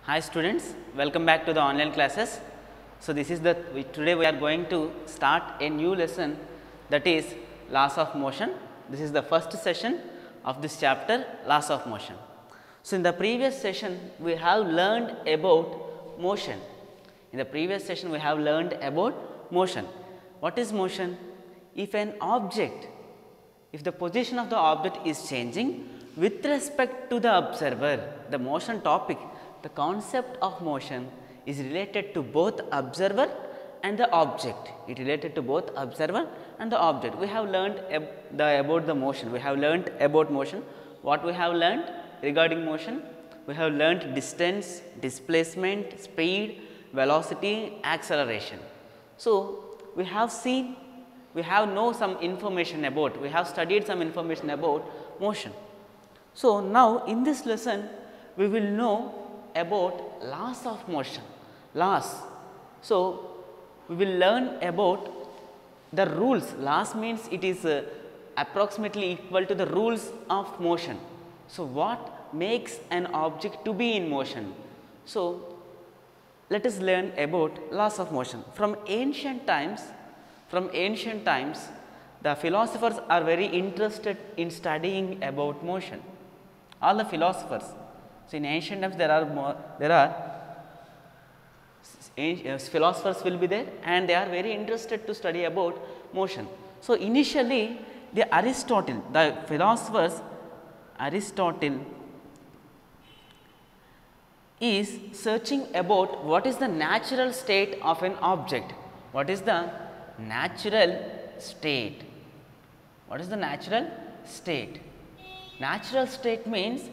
Hi students, welcome back to the online classes. So, this is today we are going to start a new lesson, that is laws of motion. This is the first session of this chapter, laws of motion. So, in the previous session we have learned about motion. In the previous session we have learned about motion. What is motion? If an object, if the position of the object is changing with respect to the observer, the motion topic, the concept of motion is related to both observer and the object. It related to both observer and the object. We have learned about the motion. We have learned about motion. What we have learned regarding motion? We have learned distance, displacement, speed, velocity, acceleration. So, we have seen, we have know some information about, we have studied some information about motion. So, now in this lesson we will know about laws of motion, laws. So, we will learn about the rules. Laws means it is approximately equal to the rules of motion. So, what makes an object to be in motion? So, let us learn about laws of motion. From ancient times, the philosophers are very interested in studying about motion. All the philosophers. So, in ancient times philosophers will be there and they are very interested to study about motion. So, initially the philosophers Aristotle is searching about what is the natural state of an object. What is the natural state? What is the natural state? Natural state means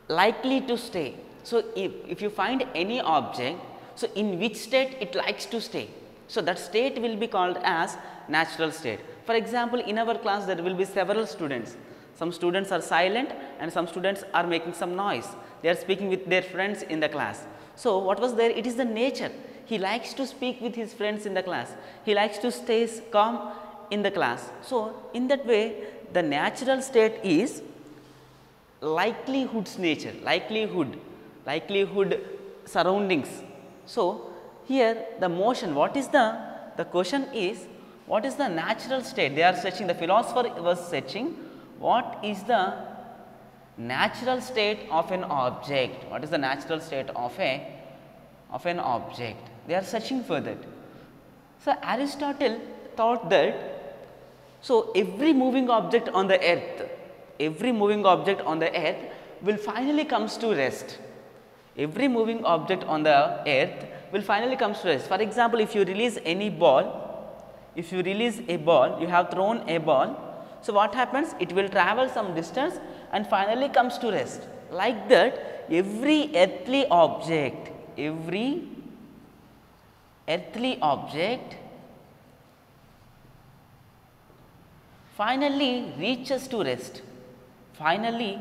likely to stay. So, if you find any object, so in which state it likes to stay. So, that state will be called as natural state. For example, in our class there will be several students. Some students are silent and some students are making some noise. They are speaking with their friends in the class. So, what was there? It is the nature. He likes to speak with his friends in the class. He likes to stay calm in the class. So, in that way the natural state is likelihood's nature, likelihood surroundings. So, here the motion, what is the question is what is the natural state? They are searching, the philosopher was searching what is the natural state of an object, what is the natural state of an object, they are searching for that. So, Aristotle thought that, so every moving object on the earth, will finally comes to rest. Every moving object on the earth will finally comes to rest. For example, if you release any ball, you have thrown a ball, so what happens? It will travel some distance and finally comes to rest. Like that, every earthly object finally reaches to rest, finally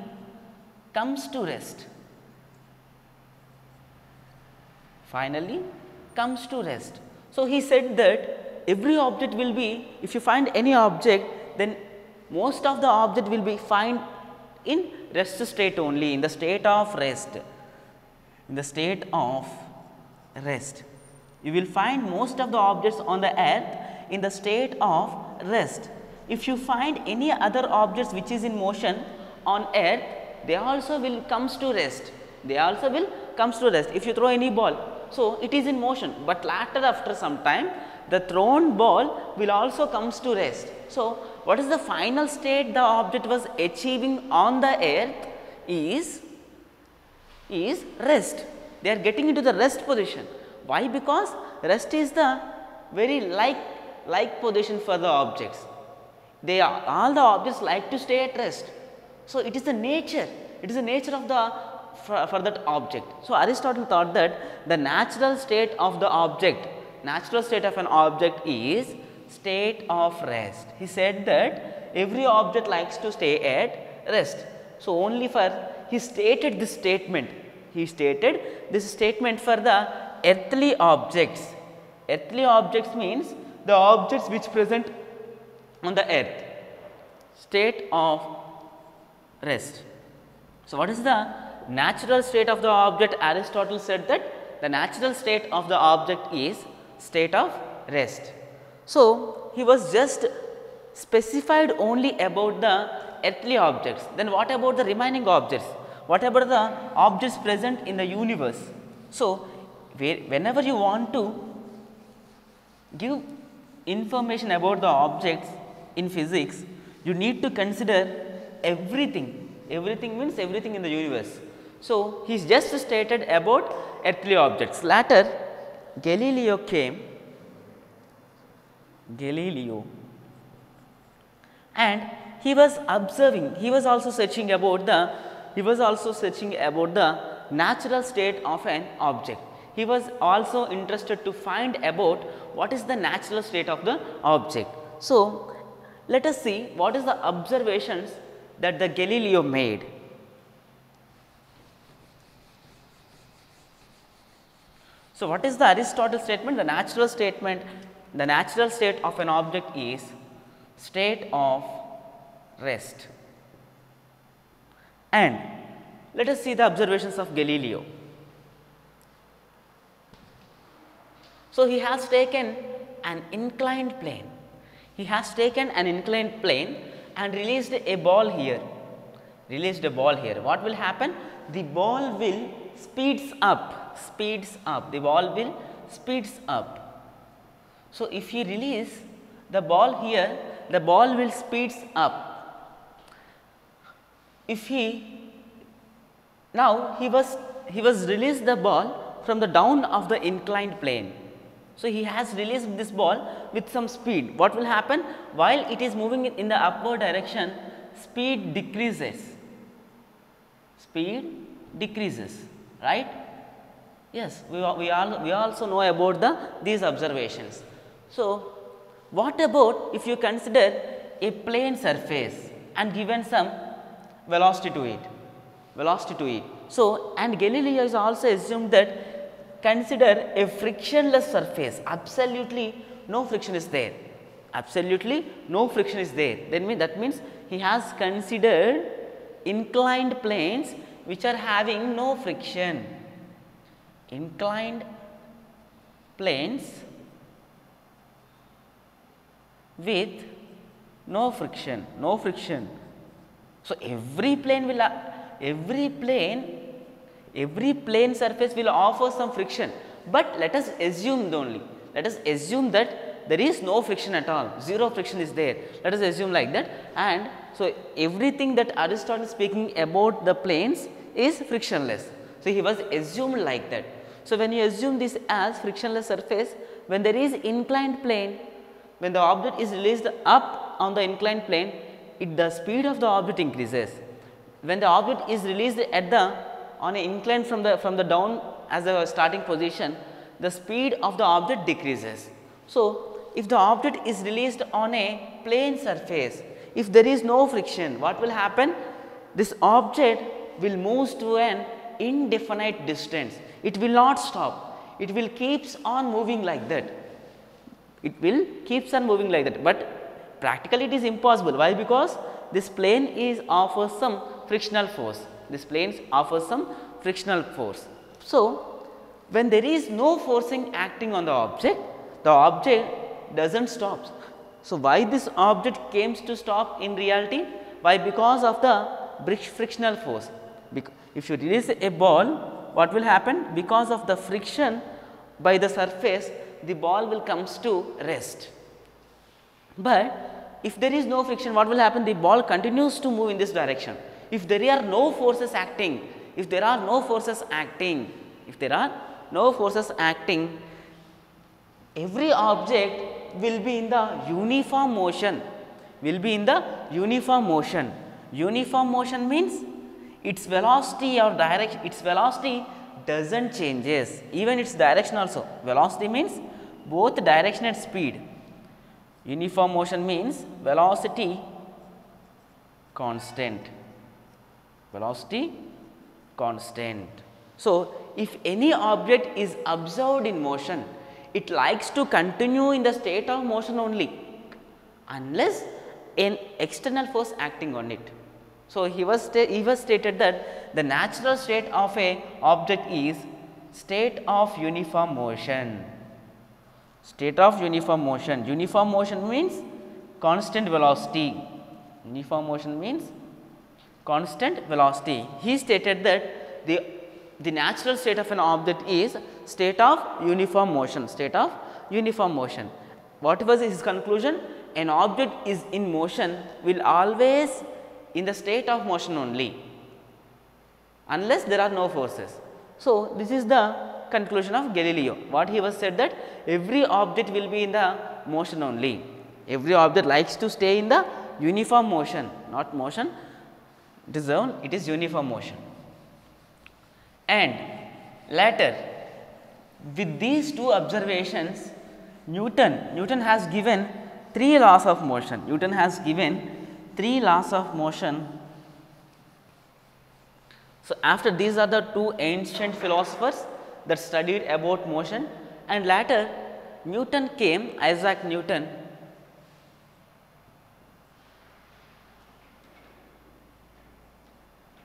comes to rest, So, he said that every object will be, if you find any object, then most of the object will be find in rest state only, in the state of rest, You will find most of the objects on the earth in the state of rest. If you find any other objects which is in motion on earth, they also will comes to rest. If you throw any ball, so it is in motion, but later after some time the thrown ball will also comes to rest. So, what is the final state the object was achieving on the earth is rest. They are getting into the rest position. Why? Because rest is the very like position for the objects. All the objects like to stay at rest. So, it is the nature of the for that object. So, Aristotle thought that the natural state of an object is state of rest. He said that every object likes to stay at rest. So, only for he stated this statement for the earthly objects. Earthly objects means the objects which present on the earth, state of rest. So, what is the natural state of the object, Aristotle said that the natural state of the object is state of rest. So, he was just specified only about the earthly objects. Then what about the remaining objects? What about the objects present in the universe? So, whenever you want to give information about the objects in physics, you need to consider everything. Everything means everything in the universe. So, he is just stated about earthly objects. Later, Galileo came, and he was observing, he was also searching about the natural state of an object. He was also interested to find about what is the natural state of the object. So, let us see what is the observations that the Galileo made. So, what is the Aristotle statement? The natural statement, the natural state of an object is state of rest. And let us see the observations of Galileo. So, he has taken an inclined plane. He has taken an inclined plane and released a ball here. What will happen? The ball will speeds up. The ball will speeds up. So, if he release the ball here, the ball will speeds up. If now he was released the ball from the down of the inclined plane. So, he has released this ball with some speed. What will happen? While it is moving in the upward direction, speed decreases, right? Yes, we also know about these observations. So, what about if you consider a plane surface and given some velocity to it? So, and Galileo is also assumed that consider a frictionless surface, absolutely no friction is there. Then that means he has considered inclined planes which are having no friction. Inclined planes with no friction. So, every plane surface will offer some friction, but let us assume that there is no friction at all, zero friction is there. Let us assume like that, and so everything that Aristotle is speaking about the planes is frictionless. So, he was assumed like that. So, when you assume this as frictionless surface, when there is inclined plane, when the object is released up on the inclined plane, the speed of the object increases. When the object is released on an incline from the down as a starting position, the speed of the object decreases. So, if the object is released on a plane surface, if there is no friction, what will happen? This object will move to an indefinite distance. It will not stop. It will keeps on moving like that. But practically it is impossible. Why? Because this plane offers some frictional force. So, when there is no forcing acting on the object doesn't stop. So, why this object came to stop in reality? Why? Because of the frictional force. If you release a ball, what will happen? Because of the friction by the surface, the ball will comes to rest. But if there is no friction, what will happen? The ball continues to move in this direction. If there are no forces acting, every object will be in the uniform motion. Uniform motion means its velocity or direction, doesn't changes, even its direction also. Velocity means both direction and speed. Uniform motion means velocity constant. So, if any object is observed in motion, it likes to continue in the state of motion only, unless an external force acting on it. So, he was stated that the natural state of a object is state of uniform motion. State of uniform motion. Uniform motion means constant velocity. Uniform motion means constant velocity. He stated that the natural state of an object is state of uniform motion. State of uniform motion. What was his conclusion? An object is in motion will always in the state of motion only, unless there are no forces. So, this is the conclusion of Galileo. What he was said that every object will be in the motion only. Every object likes to stay in the uniform motion, not motion, it is uniform motion. And later, with these two observations, Newton has given 3 laws of motion. Newton has given 3 laws of motion. So, after these are the 2 ancient philosophers that studied about motion, and later Newton came, Isaac Newton.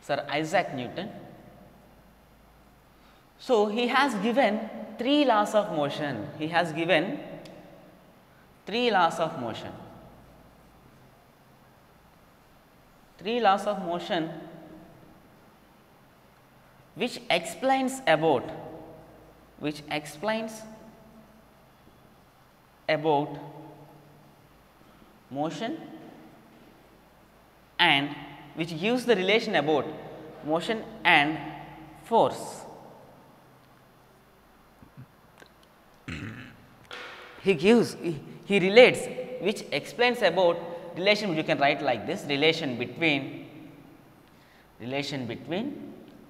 Sir Isaac Newton. So, he has given 3 laws of motion. He has given 3 laws of motion. 3 laws of motion which explains about motion and which gives the relation about motion and force. He relates, which explains about relation. You can write like this: relation between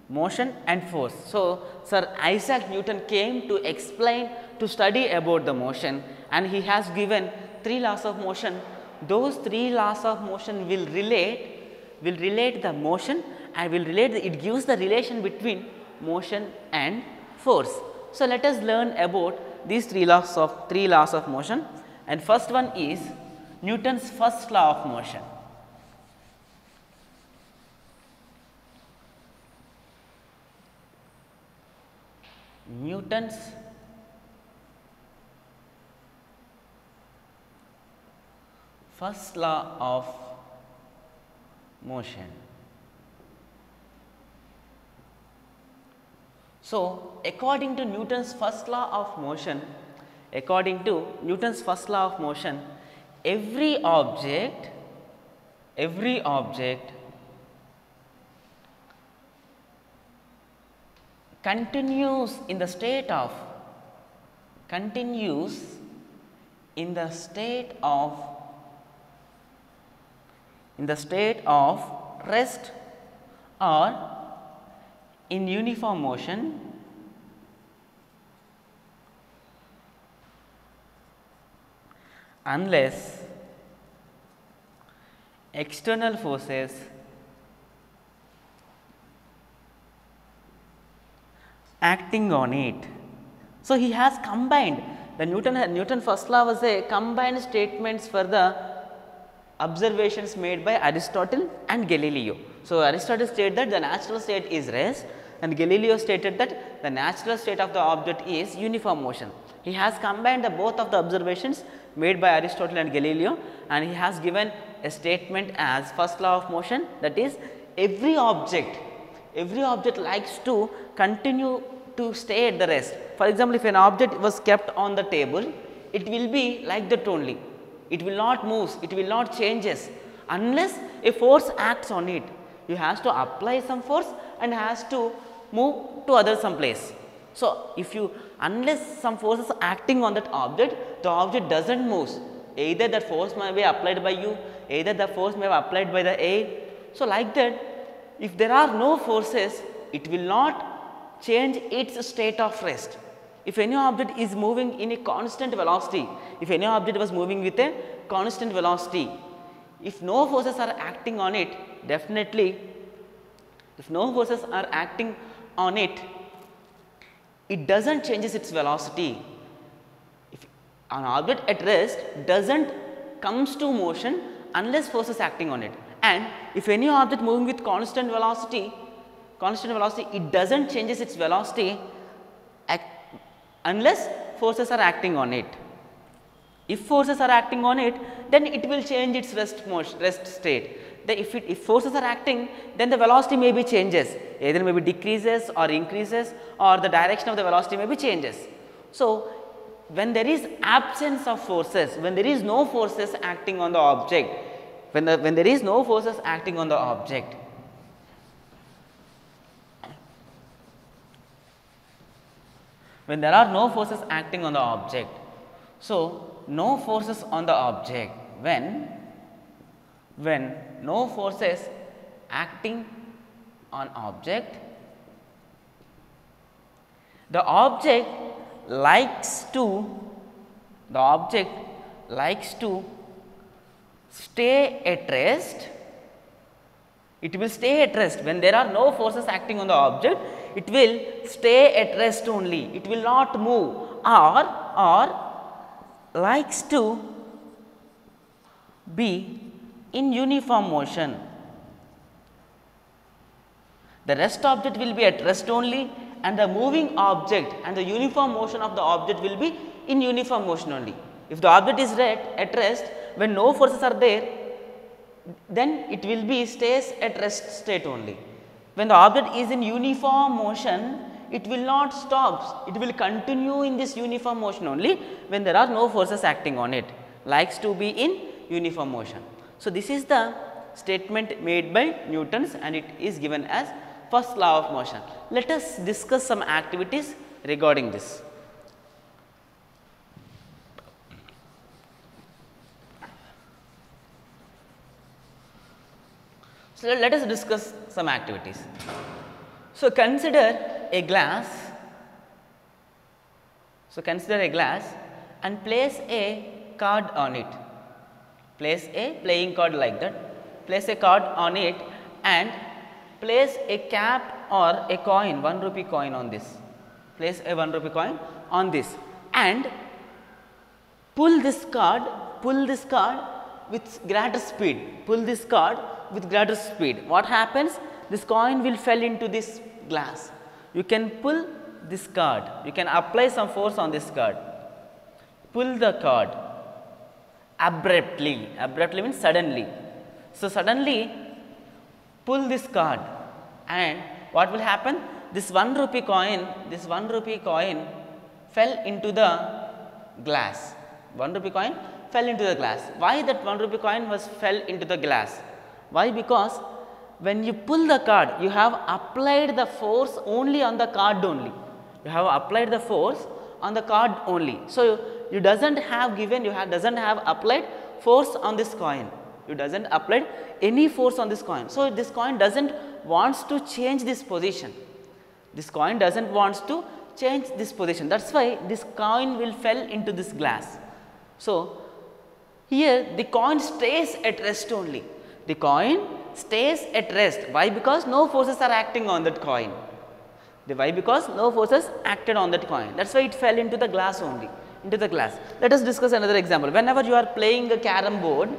motion and force. So, Sir Isaac Newton came to explain, to study about the motion, and he has given 3 laws of motion. Those 3 laws of motion will relate the motion and it gives the relation between motion and force. So, let us learn about these 3 laws of motion, and first one is Newton's first law of motion. Newton's first law of motion. So, according to Newton's first law of motion, every object continues in the state of rest or in uniform motion unless external forces acting on it. So, he has combined the Newton first law was a combined statements for the observations made by Aristotle and Galileo. So, Aristotle stated that the natural state is rest and Galileo stated that the natural state of the object is uniform motion. He has combined the both of the observations made by Aristotle and Galileo, and he has given a statement as first law of motion, that is every object likes to continue to stay at the rest. For example, if an object was kept on the table, it will be like that only. It will not move, it will not changes unless a force acts on it. You has to apply some force and has to move to other some place. So, unless some force is acting on that object, the object does not move. Either that force may be applied by you, either the force may be applied by the air. So, like that, if there are no forces, it will not change its state of rest. If any object is moving in a constant velocity, if any object was moving with a constant velocity, if no forces are acting on it, definitely, if no forces are acting on it, it does not changes its velocity. If an object at rest does not comes to motion unless forces acting on it, and if any object moving with constant velocity, it does not changes its velocity unless forces are acting on it. If forces are acting on it, then it will change its rest state. If forces are acting, then the velocity may be changes, either maybe decreases or increases, or the direction of the velocity may be changes. So, when there is absence of forces, when there is no forces acting on the object, when there is no forces acting on the object, when there are no forces acting on the object, so no forces on the object, when no forces acting on object, the object likes to stay at rest. It will stay at rest when there are no forces acting on the object. It will stay at rest only. It will not move, or likes to be in uniform motion. The rest object will be at rest only, and the moving object and the uniform motion of the object will be in uniform motion only. If the object is at rest, when no forces are there, then it will be stays at rest state only. When the object is in uniform motion, it will not stop, it will continue in this uniform motion only when there are no forces acting on it, likes to be in uniform motion. So, this is the statement made by Newton's, and it is given as first law of motion. Let us discuss some activities regarding this. So, let us discuss some activities. So, consider a glass. So, consider a glass and place a card on it. Place a playing card like that. Place a card on it and place a cap or a coin, 1 rupee coin on this. Place a 1 rupee coin on this and pull this card with greater speed. Pull this card with greater speed. What happens? This coin will fall into this glass. You can pull this card. You can apply some force on this card. Pull the card abruptly. Abruptly means suddenly. So, suddenly pull this card, and what will happen? This 1 rupee coin fell into the glass. 1 rupee coin fell into the glass. Why that 1 rupee coin fell into the glass? Why? Because when you pull the card, you have applied the force only on the card only. You have applied the force on the card only. So, you doesn't have applied force on this coin. You doesn't applied any force on this coin. So, this coin doesn't wants to change this position. This coin doesn't wants to change this position. That's why this coin will fell into this glass. So, here the coin stays at rest only. The coin stays at rest. Why? Because no forces are acting on that coin. Why? Because no forces acted on that coin. That's why it fell into the glass only, into the glass. Let us discuss another example. Whenever you are playing a carom board,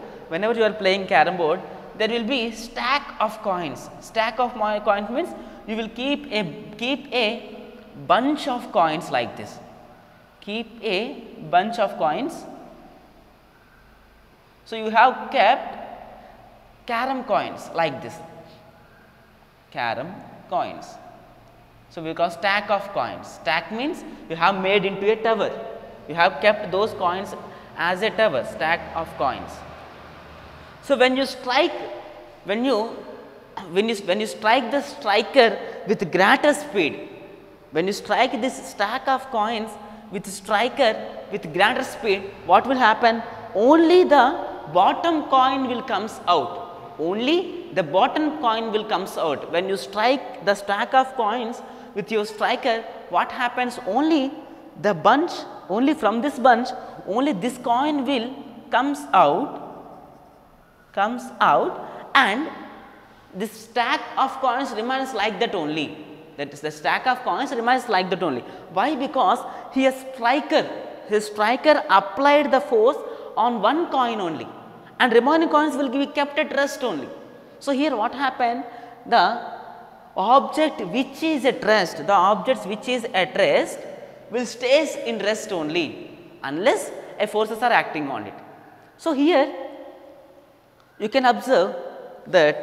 there will be stack of coins. Stack of coins means you will keep a bunch of coins like this. Keep a bunch of coins. So, you have kept carom coins like this. Carom coins. So, because stack of coins. Stack means you have made into a tower. You have kept those coins as a tower, stack of coins. So, when you strike, when you strike the striker with greater speed, when you strike this stack of coins with striker with greater speed, what will happen? Only the bottom coin will comes out. Only the bottom coin will comes out. When you strike the stack of coins with your striker, what happens? Only the bunch, only from this bunch, only this coin will comes out, and this stack of coins remains like that only. That is, the stack of coins remains like that only. Why? Because his striker applied the force on one coin only, and remaining coins will be kept at rest only. So, here what happened, the object which is at rest, the objects which is at rest will stays in rest only unless a forces are acting on it. So, here you can observe that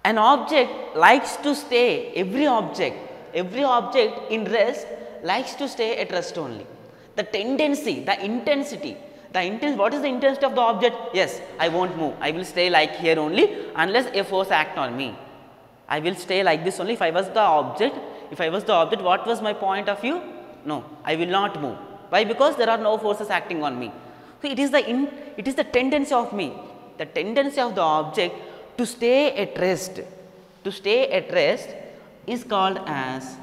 an object likes to stay, every object in rest likes to stay at rest only. The tendency, the intensity, what is the intensity of the object? Yes, I won't move, I will stay like here only unless a force act on me. I will stay like this only if I was the object. If I was the object, what was my point of view? No, I will not move. Why? Because there are no forces acting on me. So, it is the tendency of me, the tendency of the object to stay at rest. To stay at rest is called as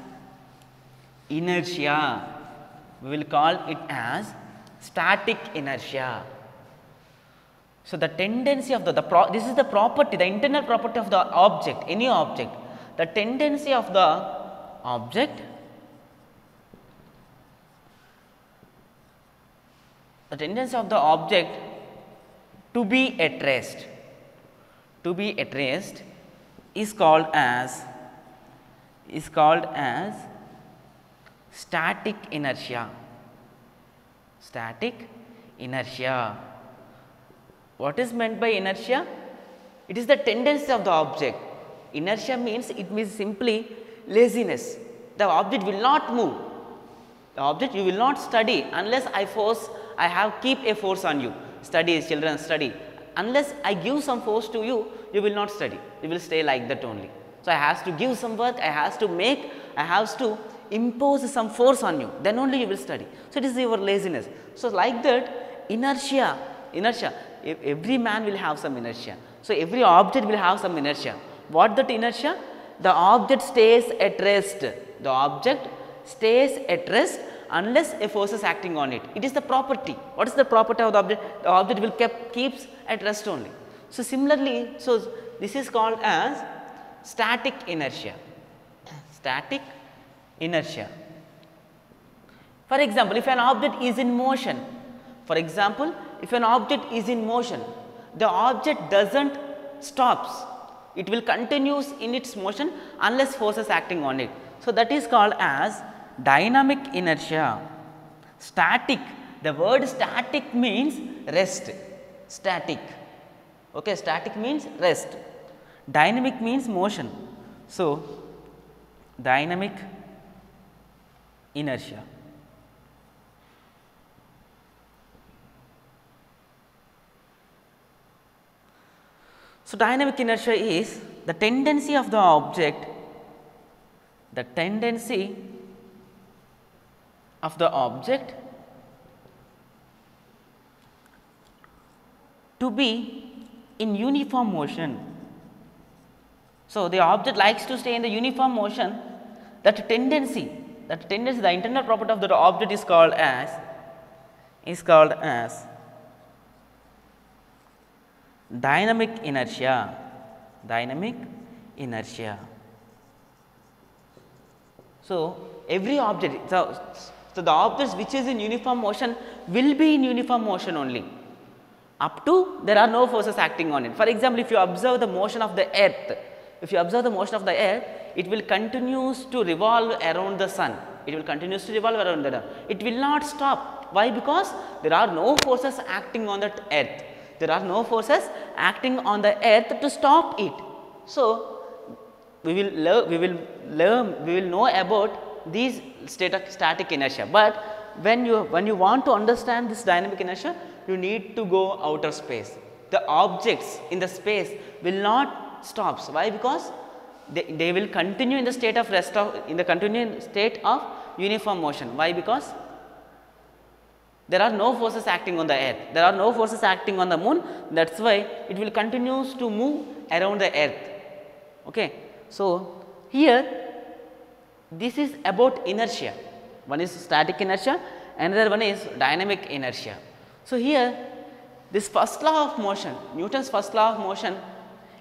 inertia. We will call it as static inertia. So, the tendency of this is the property, the internal property of the object, any object. The tendency of the object, to be at rest, is called as static inertia. Static inertia. What is meant by inertia? It is the tendency of the object. Inertia means, it means simply laziness. The object will not move. The object you will not study unless I keep a force on you. Study, children, study. Unless I give some force to you, you will not study. You will stay like that only. So, I have to give some work, I have to impose some force on you, then only you will study. So, it is your laziness. So, like that inertia, every man will have some inertia. So, every object will have some inertia. What that inertia? The object stays at rest. The object stays at rest unless a force is acting on it. It is the property. What is the property of the object? The object will keeps at rest only. So, similarly, this is called as static inertia. Static inertia. For example, if an object is in motion, the object doesn't stops. It will continues in its motion unless forces acting on it. So, that is called as dynamic inertia. Static, the word static means rest, static. Okay, static means rest, dynamic means motion. So, dynamic inertia. So, dynamic inertia is the tendency of the object, to be in uniform motion. So, the object likes to stay in the uniform motion. That tendency, the internal property of the object is called as dynamic inertia. So, every object, so the objects which is in uniform motion will be in uniform motion only up to there are no forces acting on it. For example, if you observe the motion of the earth, it will continues to revolve around the sun. It will not stop. Why? Because there are no forces acting on that earth. There are no forces acting on the earth to stop it. So, we will know about these static inertia. But when you want to understand this dynamic inertia, you need to go outer space. The objects in the space will not stop. Why? Because they will continue in the state of uniform motion. Why? Because there are no forces acting on the earth, there are no forces acting on the moon, that is why it will continues to move around the earth. Okay. So, here this is about inertia, one is static inertia, another one is dynamic inertia. So, here this first law of motion, Newton's first law of motion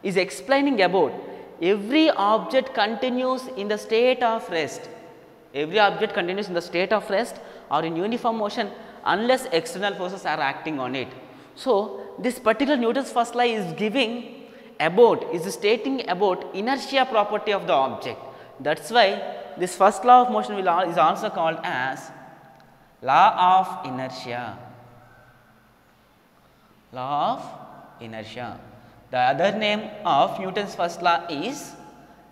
is explaining about every object continues in the state of rest. Every object continues in the state of rest or in uniform motion unless external forces are acting on it. So, this particular Newton's first law is giving about, is stating about inertia property of the object. That is why this first law of motion is also called as law of inertia. Law of inertia. The other name of Newton's first law is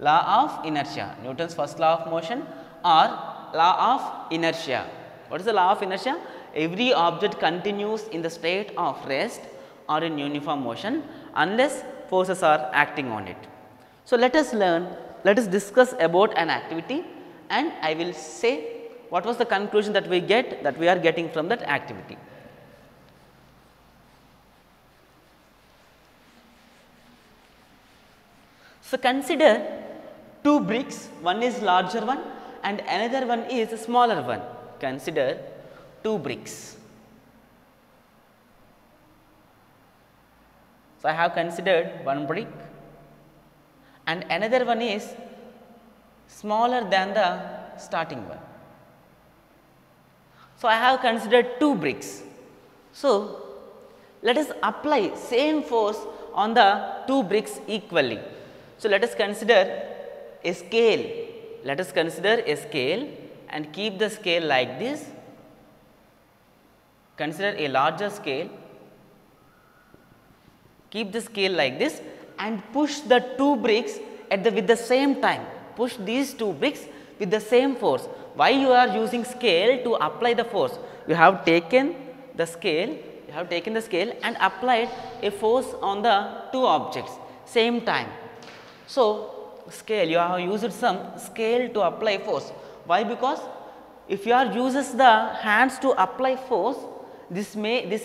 law of inertia. Newton's first law of motion or law of inertia. What is the law of inertia? Every object continues in the state of rest or in uniform motion unless forces are acting on it. So, let us discuss about an activity, and I will say what was the conclusion that we are getting from that activity. So, consider two bricks, one is larger one and another one is a smaller one. Consider two bricks. So, I have considered one brick and another one is smaller than the starting one. So, I have considered two bricks. So, let us apply same force on the two bricks equally. So, let us consider a scale. Let us consider a scale and keep the scale like this. Consider a larger scale. Keep the scale like this and push the two bricks with the same time. Push these two bricks with the same force. Why you are using scale? To apply the force. You have taken the scale. And applied a force on the two objects same time. So, scale, you have used some scale to apply force. Why? Because if you are uses the hands to apply force, this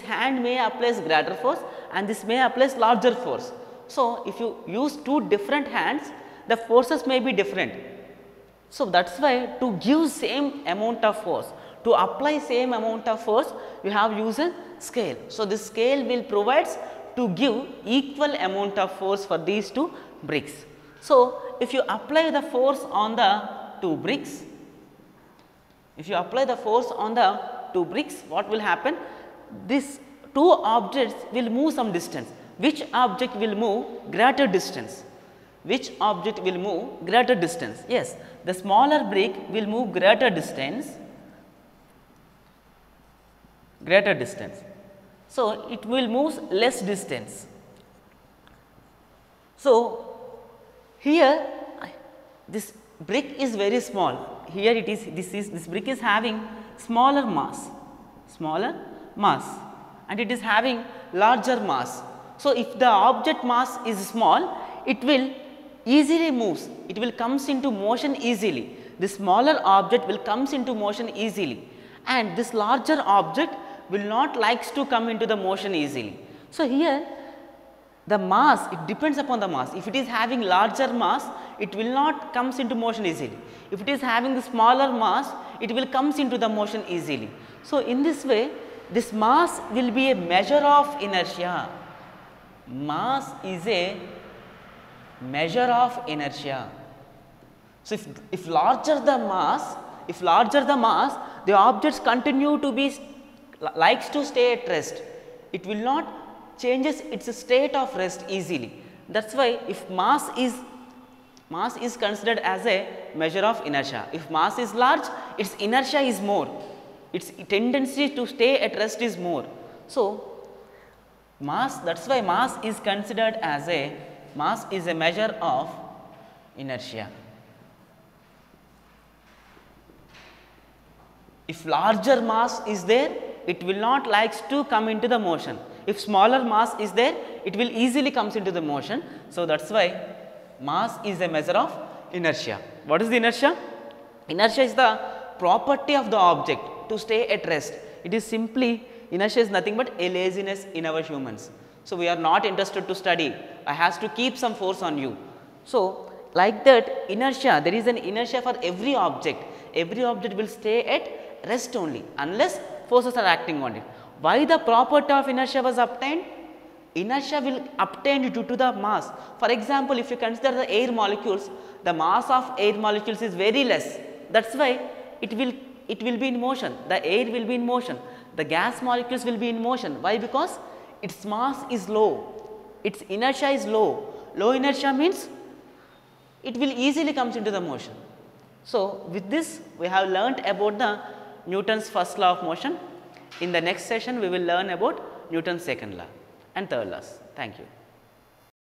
hand may apply greater force and this may apply larger force. So, if you use two different hands, the forces may be different. So, that is why to give same amount of force, to apply same amount of force, you have used a scale. So, this scale will provides to give equal amount of force for these two bricks. So, if you apply the force on the two bricks, what will happen? These two objects will move some distance. Which object will move greater distance? Yes, the smaller brick will move greater distance. So, it will move less distance. So, here this brick is very small. Here it is, this brick is having smaller mass, and it is having larger mass. So, if the object mass is small, it will easily moves, it will comes into motion easily. The smaller object will comes into motion easily, and this larger object will not likes to come into the motion easily. So, here the mass, it depends upon the mass. If it is having larger mass, it will not comes into motion easily. If it is having the smaller mass, it will comes into the motion easily. So, in this way, this mass will be a measure of inertia. Mass is a measure of inertia. So, if larger the mass, the objects continue to be likes to stay at rest. It will not changes its state of rest easily. That is why if mass is considered as a measure of inertia. If mass is large, its inertia is more, its tendency to stay at rest is more. So, that is why mass is considered as a measure of inertia. If larger mass is there, it will not likes to come into the motion. If smaller mass is there, it will easily comes into the motion. So, that is why mass is a measure of inertia. What is the inertia? Inertia is the property of the object to stay at rest. It is simply, inertia is nothing but a laziness in our humans. So, we are not interested to study, I has to keep some force on you. So, like that inertia, there is an inertia for every object will stay at rest only unless forces are acting on it. Why the property of inertia was obtained? Inertia will obtain due to the mass. For example, if you consider the air molecules, the mass of air molecules is very less. That is why it will be in motion, the air will be in motion, the gas molecules will be in motion. Why? Because its mass is low, its inertia is low. low inertia means it will easily comes into the motion. So, with this we have learnt about the Newton's first law of motion. In the next session we will learn about Newton's second law and third laws. Thank you.